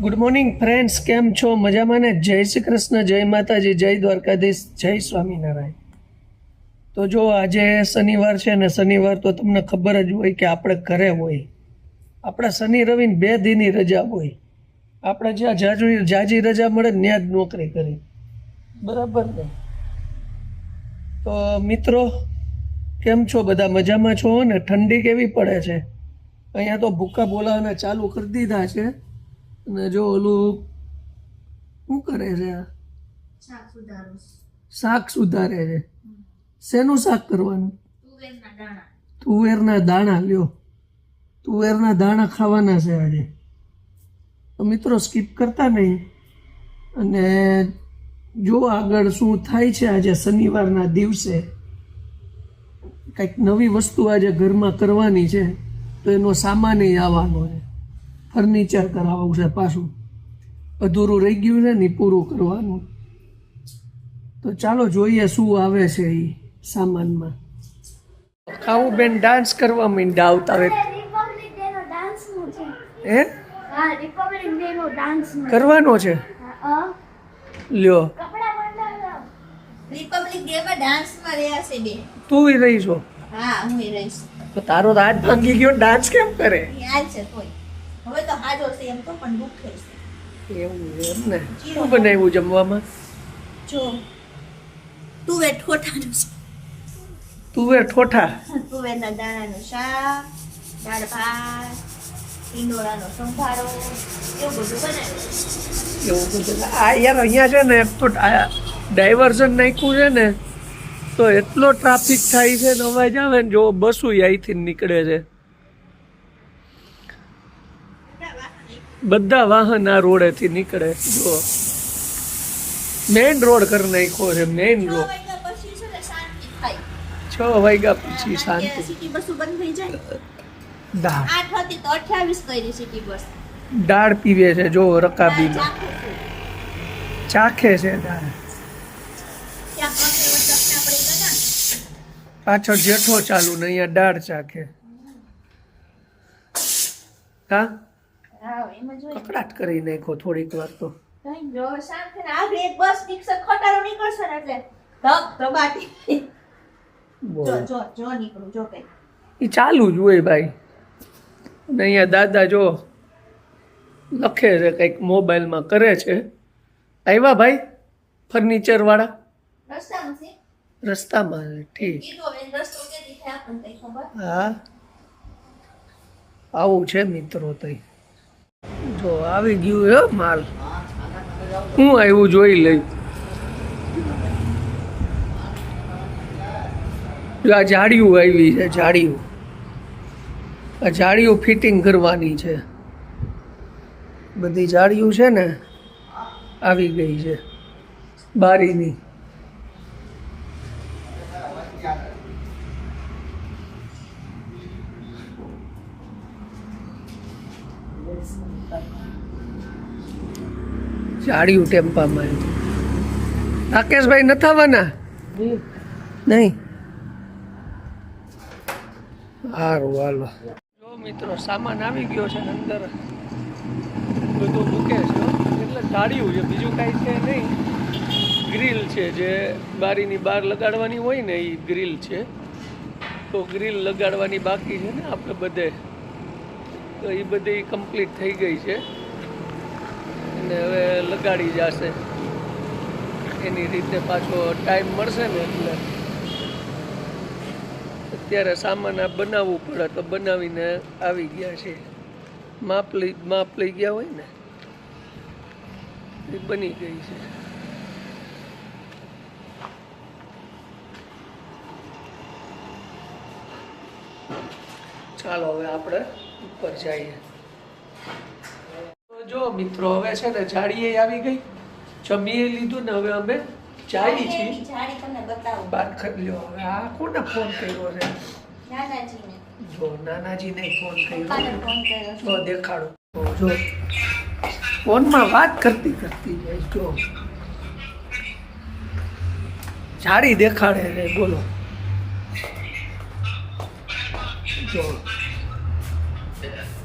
Good morning friends, કેમ છો? મજામાં ને? જય શ્રી કૃષ્ણ, જય માતાજી, જય દ્વારકાધીશ, જય સ્વામિનારાયણ. તો જો આજે શનિવાર છે ને, શનિવાર તો તમને ખબર જ હોય કે આપણે ઘરે હોય. આપણા શનિ રવિને 2 દીની રજા હોય. આપણે જ્યાં જાજી રજા મળે ત્યાં જ નોકરી કરી, બરાબર ને? તો મિત્રો, કેમ છો? બધા મજામાં છો ને? ઠંડી કેવી પડે છે? અહીંયા તો ભૂકા બોલાવાના ચાલુ કરી દીધા છે. અને જો ઓલું શું કરે છે? શાક સુધારે છે. શેનું શાક કરવાનું? તુવેરના દાણા. લ્યો, તુવેરના દાણા ખાવાના છે આજે. તો મિત્રો સ્કીપ કરતા નહીં અને જો આગળ શું થાય છે. આજે શનિવારના દિવસે કંઈક નવી વસ્તુ આજે ઘરમાં કરવાની છે, તો એનો સામાન આવવાનો છે. ફર્નિચર કરાવવું છે, પાછું અધૂરું રહી ગયું છે ને, પૂરું કરવાનું. તો ચાલો જોઈએ શું આવે છે એ સામાનમાં. ખાવું બેન ડાન્સ કરવા માંડ્યા આવતા હે કરવાનો છે. લ્યો, રિપબ્લિક ડે માં ડાન્સ માં રહ્યા છે બે. તું રહી છો? હા, હું રહીશ. તો તારો તો હાથ ભાંગી ગયો, ડાન્સ કેમ કરે? યાદ છે તોય. હવે તો હાજો છે એમ તો પણ દુખે છે. એવું એમ ને? શું બનાવ્યું જમવામાં? જો તુવેર ઠોઠાનું શાક. તુવેર ઠોઠા. તુવેરના દાણાનું શાક, દાળ ભાત, ઈંડોળાનો સંભારો, એવું બધું બનાવ્યું. એવું બધું. આ યાર અહીંયા છે ને, એક તો ડાયવર્ઝન નાખ્યું છે ને, તો એટલો ટ્રાફિક થાય છે ને, અવાજ આવે ને, જો બસો અહીંથી નીકળે છે. બધા વાહન આ રોડેથી નીકળે. જો મેઇન રોડ કરી નાખ્યો છે, મેઇન રોડ. 6 વાગ્યા પછી શાંતિ. સિટી બસો બંધ થઈ જાય. દાળ 8 હતી તો 28 કરી સિટી બસ. દાળ પીવે છે જો રકાબીમાં. ચાખે છે દાળ. ત્યાં કોને વચકના પડી ગયા. પાછળ જેઠો ચાલુ ને અહીંયા દાળ ચાખે. હા, એમ જ હોય. કકડાટ કરી નાખો થોડીક વાર તો. કઈ જો શાંત થઈને આગળ એક બસ રિક્ષા ખટારો નીકળશે ને એટલે ધક ધબાટી. જો નીકળું જો કઈ. એ ચાલુ જ હોય ભાઈ. અને અહીંયા દાદા જો લખે છે કંઈક મોબાઈલમાં કરે છે. આવ્યા ભાઈ ફર્નિચર વાળા? રસ્તામાં છે. રસ્તામાં છે. ઠીક. કીધું હવે રસ્તો કેથી થાય આપણને કઈ ખબર. હા, આવું છે મિત્રો. તઈ જો આવી ગયું હે માલ. હું આવ્યું જોઈ લઈ. જો આ જાળીઓ આવી છે. જાળીઓ, આ જાળીઓ ફિટિંગ કરવાની છે. બધી જાળીઓ છે ને આવી ગઈ છે બારીની. જાળીઓ ટેમ્પામાં. રાકેશભાઈ નથી આવવાના? નહીં. સારું, હાલો. જો મિત્રો સામાન આવી ગયો છે ને, અંદર બધું મૂકે છે. એટલે જાળીઓ છે, બીજું કાંઈ છે નહીં. ગ્રીલ છે, જે બારીની બહાર લગાડવાની હોય ને, એ ગ્રીલ છે. તો ગ્રીલ લગાડવાની બાકી છે ને આપણે બધે. તો એ બધી કમ્પ્લીટ થઈ ગઈ છે અને હવે લગાડી જશે. એની રીતે પાછો ટાઈમ મળશે ને, એટલે અત્યારે સામાન આ બનાવવું પડે. તો બનાવીને આવી ગયા છે. માપ લઈ ગયા હોય ને, એ બની ગઈ છે. ચાલો હવે આપણે ઉપર જઈએ. તો જો મિત્રો હવે છે ને જાળીએ આવી ગઈ, જમીએ લીધું ને, હવે અમે જાળી છીએ. જાડી તમને બતાવું. બાર કરી લ્યો. હવે આ કોને ફોન કર્યો છે? નાનાજીને. જો નાનાજીને ફોન કર્યો. પપ્પાને ફોન કર્યો છે. જો દેખાડો. જો ફોનમાં વાત કરતી જાય. જો જાળી દેખાડે છે. બોલો. જો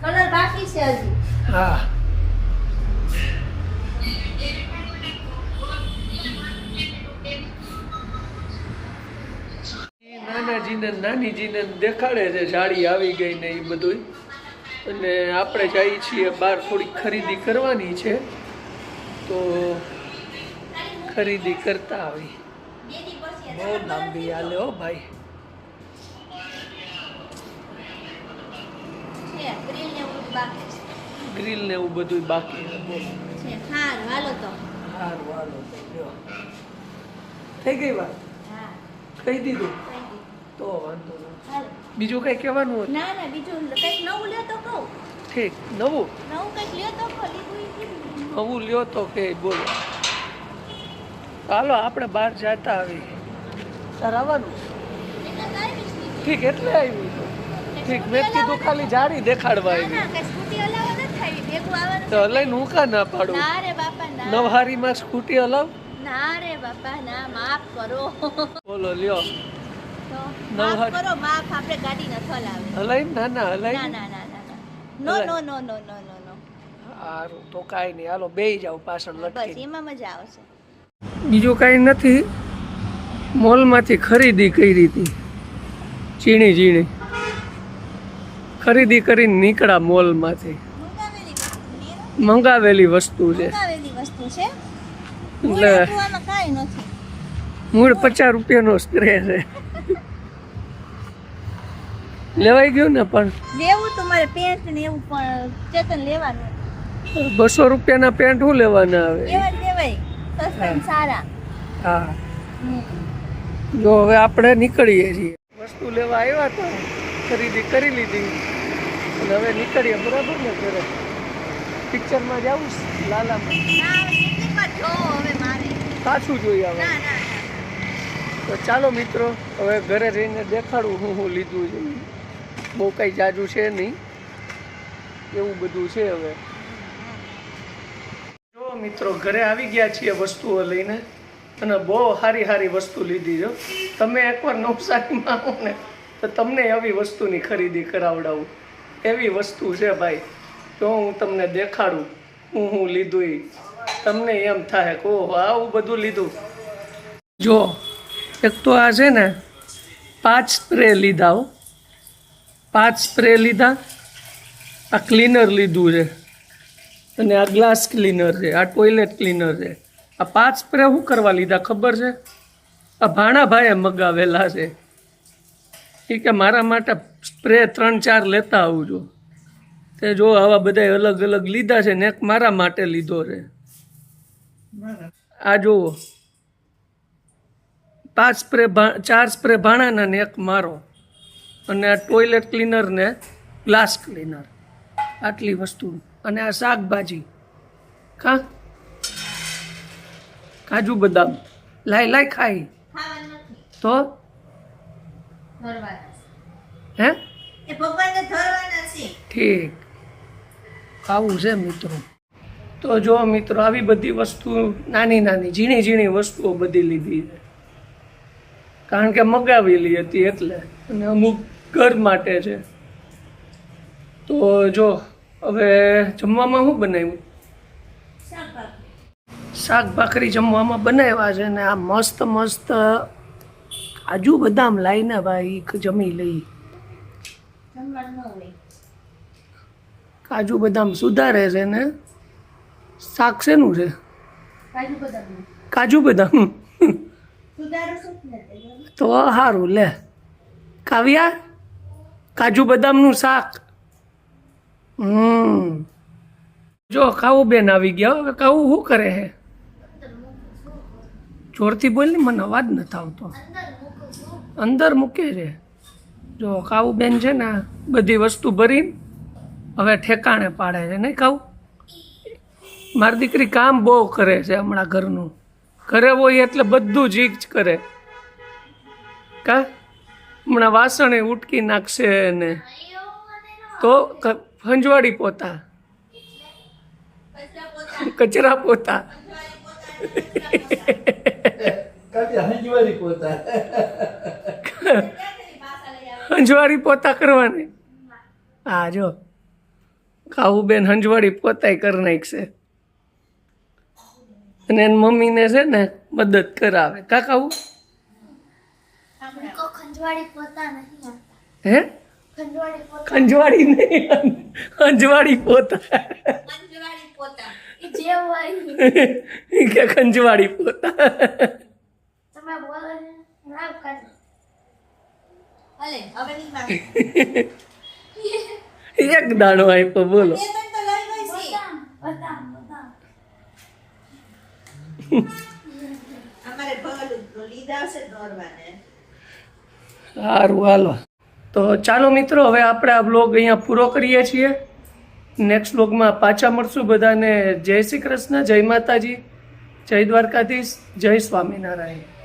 કલર બાકી છે હજી. હા, મોટાજીને નાનીજીને દેખાડે છે જાળી આવી ગઈ ને એ બધું, અને આપણે જઈએ છીએ બહાર થોડીક ખરીદી કરવાની છે, તો ખરીદી કરતા આવી. બહુ લાંબી હાલે હો ભાઈ. ગ્રીલ ને એવું બધું બાકી છે. હારું હાલો તો. હારું હાલો તો લ્યો. થઈ ગઈ વાત? કહી દીધું તો વાંધો નહીં. બીજું કઈ કહેવાનું હતું? ના ના, બીજું કંઈક નવું લ્યો તો કહું. ઠીક. નવું કંઈક લ્યો તો કહો. લીધું ઈ કીધું. નવું લ્યો તો કે બોલો. હાલો આપણે બહાર જતા આવી. તાર આવવાનું? એટલે તો આવી જ નહીં. ઠીક, એટલે આવી તો. ઠીક, મેં કીધું ખાલી જાડી દેખાડવા આવી. ના, કઈ સ્કૂટી હલાવવા નથી આવી. ભેગું આવવાનું તો લઈને હું કા ના પાડું? ના રે બાપા ના. નવહારીમાં સ્કૂટી હલાવ. ના રે બાપા ના, માફ કરો. બોલો લ્યો. તો નવહારી. માફ કરો, માફ. આપણે ગાડી નથી હલાવી. હલાઈ ના ના ના હલાઈ. ના ના ના ના. નો નો નો નો નો નો નો. સારું તો કાંઈ નહીં, હાલો બેહી જાવ પાછળ બસ લટકી. એમાં મજા આવશે. બીજું કાંઈ નથી. મોલમાંથી ખરીદી કરી હતી, ઝીણી ઝીણી ખરીદી કરીને નીકળ્યા મોલમાંથી. મંગાવેલી વસ્તુ છે મંગાવેલી વસ્તુ છે. એટલે આમાં કાંઈ નથી. મૂળ 50 રૂપિયાનો સ્પ્રે છે. લેવાઈ ગયું ને? પણ લેવું તો મારે પેન્ટ ને એવું પણ ચેતન લેવાનું. 200 રૂપિયાના પેન્ટ શું લેવાના આવે? એવા જ લેવાય, સસ્તા ને સારા. હા, જો હવે આપણે નીકળીએ છીએ. વસ્તુ લેવા આવ્યા હતા, ખરીદી કરી લીધી અને હવે નીકળીએ. બરાબર ને? ઘરે પિક્ચરમાં જાવું લાલામાં? ના, હવે કેટલીકવાર જોવો હવે મારે. પાછું જોઈ આવે. ના ના ના. તો ચાલો મિત્રો, હવે ઘરે જઈને દેખાડું હું લીધું છે. બહુ કંઈ જાજુ છે નહીં, એવું બધું છે. હવે જો મિત્રો, ઘરે આવી ગયા છીએ વસ્તુઓ લઈને, અને બહુ સારી સારી વસ્તુ લીધી. જો તમે એકવાર નવસારીમાં આવો ને તો તમને આવી વસ્તુની ખરીદી કરાવડાવું. એવી વસ્તુ છે ભાઈ, જો હું તમને દેખાડું હું લીધું એ તમને એમ થાય કે ઓહો આવું બધું લીધું. જો એક તો આ છે ને 5 સ્પ્રે લીધા હો, 5 સ્પ્રે લીધા. આ ક્લીનર લીધું છે, અને આ ગ્લાસ ક્લીનર છે, આ ટોયલેટ ક્લીનર છે. આ 5 સ્પ્રે શું કરવા લીધા ખબર છે? આ ભાણાભાઈએ મગાવેલા છે. એ કે મારા માટે સ્પ્રે 3-4 લેતા આવજો. તે જો આવા બધા અલગ અલગ લીધા છે ને એક મારા માટે લીધો છે. આ જુઓ, 5 સ્પ્રે 4 સ્પ્રે ભાણાના ને એક મારો, અને આ ટોયલેટ ક્લીનર ને ગ્લાસ ક્લીનર. આટલી વસ્તુ. અને આ શાકભાજી કાજુ બદામ લાઈ ખાઈ ખાવાનું નથી. તો ધરવાના હે છે. એ ભગવાનને ધરવાના છે. ઠીક, આવું છે મિત્રો. તો જો મિત્રો, આવી બધી વસ્તુ નાની નાની ઝીણી ઝીણી વસ્તુઓ બધી લીધી છે, કારણ કે મગાવેલી હતી એટલે, અને અમુક ઘર માટે છે. તો જો હવે જમવામાં શું બનાવ્યું? શાક ભાખરી જમવામાં બનાવ્યા છે. ને આ મસ્ત મસ્ત કાજુ બદામ લાવીને ભાઈ જમી લઈ. જમવાનું ન હોય. કાજુ બદામ સુધારે છે ને શાક શેનું છે? કાજુ બદામ કાજુ બદામ. સુધારો શું ને તે. તો સારું લે. કાવ્યા, કાજુ બદામનું શાક. જો ખાવું બેન આવી ગયા. હવે ખાવું શું કરે છે? જોરથી બોલ ને, મને અવાજ નથી આવતો. અંદર મૂકે છે. જો ખાવું બેન છે ને બધી વસ્તુ ભરીને હવે ઠેકાણે પાડે છે. નહીં ખાવું? મારી દીકરી કામ બહુ કરે છે હમણાં ઘરનું. ઘરે હોય એટલે બધું જ કરે. કા હમણાં વાસણે ઉટકી નાખશે ને તો હંજવાડી પોતા, કચરા પોતા. હંજવાડી પોતા કરવાની. હા જો ખાવું બેન હંજવાડી પોતાય કરી નાખશે, અને એની મમ્મીને છે ને મદદ કરાવે. કા ખાવું? हमको खंजवाड़ी पोता नहीं आता હે खंजवाड़ी पोता ખંજવાડી નહીં ખંજવાડી પોતા खंजवाड़ी पोता ये जे હોય ઈ કે ખંજવાડી પોતા તમે બોલો ના કર અલે હવે નહીં માંગ એક દાણો આપ્યો બોલો એ તો લઈ ગઈ છે બતા અમારે ભગલું લીધા છે દોરવાને સારું હાલો તો ચાલો મિત્રો હવે આપણે આ બ્લોગ અહીંયા પૂરો કરીએ છીએ નેક્સ્ટ બ્લોગમાં પાછા મળશું બધાને જય શ્રી કૃષ્ણ જય માતાજી જય દ્વારકાધીશ જય સ્વામિનારાયણ